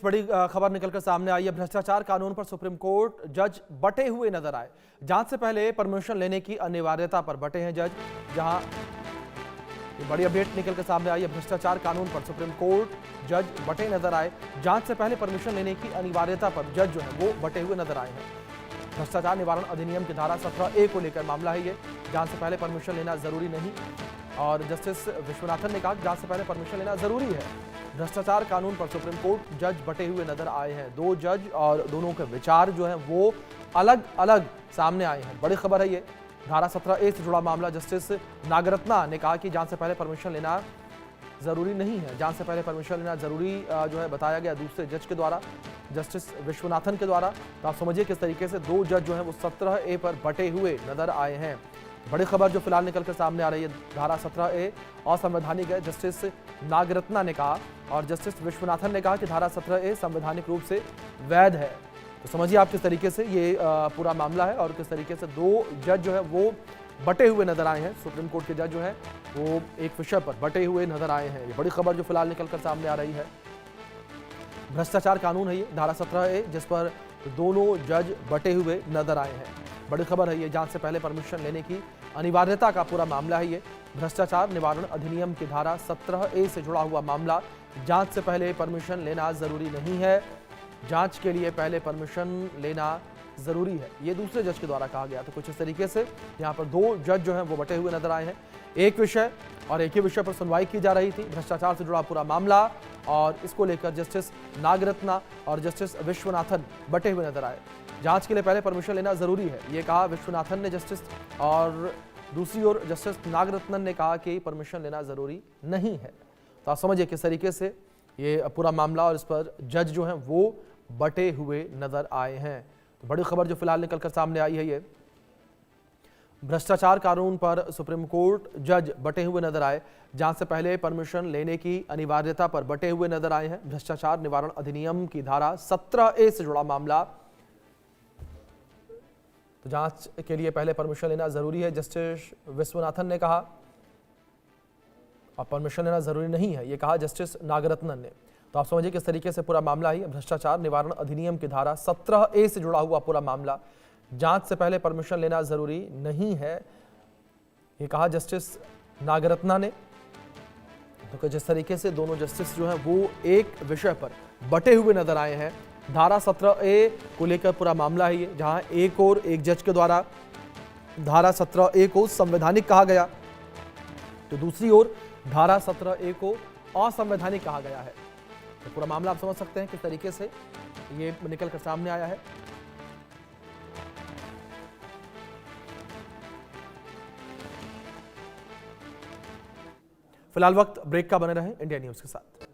बड़ी खबर निकलकर सामने आई है। भ्रष्टाचार कानून पर सुप्रीम कोर्ट जज बटे हुए नजर आए। जांच से पहले परमिशन लेने की अनिवार्यता पर बटे हैं जज। जहां ये बड़ी अपडेट निकलकर सामने आई है। भ्रष्टाचार कानून पर सुप्रीम कोर्ट जज बटे नजर आए। जांच से पहले परमिशन लेने की अनिवार्यता पर जज जो है वो बटे हुए नजर आए हैं। भ्रष्टाचार निवारण अधिनियम की धारा 17A को लेकर मामला है ये। जांच से पहले परमिशन लेना जरूरी नहीं, और जस्टिस विश्वनाथन ने कहा कि जांच से पहले परमिशन लेना जरूरी है। भ्रष्टाचार कानून पर सुप्रीम कोर्ट जज बटे हुए नजर आए हैं। दो जज और दोनों के विचार जो हैं वो अलग अलग सामने आए हैं। बड़ी खबर है ये। धारा 17A से जुड़ा मामला। जस्टिस नागरत्ना ने कहा कि जांच से पहले परमिशन लेना जरूरी नहीं है। जांच से पहले परमिशन लेना जरूरी जो है बताया गया दूसरे जज के द्वारा, जस्टिस विश्वनाथन के द्वारा। तो आप समझिए किस तरीके से दो जज जो है वो 17A पर बटे हुए नजर आए हैं। बड़ी खबर जो फिलहाल निकलकर सामने आ रही है। धारा 17A असंवैधानिक है, जस्टिस नागरत्ना ने कहा, और जस्टिस विश्वनाथन ने कहा कि धारा 17A संवैधानिक रूप से वैध है। तो समझिए आप किस तरीके से ये पूरा मामला है और किस तरीके से दो जज जो है वो बटे हुए नजर आए हैं। सुप्रीम कोर्ट के जज जो है वो एक विषय पर बटे हुए नजर आए हैं। ये बड़ी खबर जो फिलहाल निकलकर सामने आ रही है। भ्रष्टाचार कानून है ये, धारा 17A, जिस पर दोनों जज बटे हुए नजर आए हैं। बड़ी खबर है ये। जांच से पहले परमिशन लेने की अनिवार्यता का पूरा मामला है ये। भ्रष्टाचार निवारण अधिनियम की धारा 17A से जुड़ा हुआ मामला। जांच से पहले परमिशन लेना जरूरी नहीं है। जांच के लिए पहले परमिशन लेना जरूरी है, ये दूसरे जज के द्वारा कहा गया। तो कुछ इस तरीके से यहाँ पर दो जज जो हैं वो बटे हुए नजर आए हैं। एक विषय और एक ही विषय पर सुनवाई की जा रही थी। भ्रष्टाचार से जुड़ा पूरा मामला, और इसको लेकर जस्टिस नागरत्ना और जस्टिस विश्वनाथन बटे हुए नजर आए। जांच के लिए पहले परमिशन लेना जरूरी है, ये कहा विश्वनाथन ने जस्टिस, और दूसरी ओर जस्टिस नागरत्नन ने कहा कि परमिशन लेना जरूरी नहीं है। तो आप समझिए किस तरीके से ये पूरा मामला और इस पर जज जो हैं वो बटे हुए नजर आए हैं। तो बड़ी खबर जो फिलहाल निकलकर सामने आई है ये। भ्रष्टाचार कानून पर सुप्रीम कोर्ट जज बटे हुए नजर आए। जांच से पहले परमिशन लेने की अनिवार्यता पर बटे हुए नजर आए हैं। भ्रष्टाचार निवारण अधिनियम की धारा 17A से जुड़ा मामला। तो जांच के लिए पहले परमिशन लेना जरूरी है, जस्टिस विश्वनाथन ने कहा, और परमिशन लेना जरूरी नहीं है, ये कहा जस्टिस नागरत्नन ने। तो आप समझिए किस तरीके से पूरा मामला है। भ्रष्टाचार निवारण अधिनियम की धारा 17A से जुड़ा हुआ पूरा मामला। जांच से पहले परमिशन लेना जरूरी नहीं है, ये कहा जस्टिस नागरत्ना ने। तो जिस तरीके से दोनों जस्टिस जो हैं वो एक विषय पर बटे हुए नजर आए हैं। धारा 17A को लेकर पूरा मामला है ये, जहां एक और एक जज के द्वारा धारा 17A को संवैधानिक कहा गया, तो दूसरी ओर धारा 17A को असंवैधानिक कहा गया है। तो पूरा मामला आप समझ सकते हैं किस तरीके से ये निकलकर सामने आया है। फिलहाल वक्त ब्रेक का, बने रहें इंडिया न्यूज के साथ।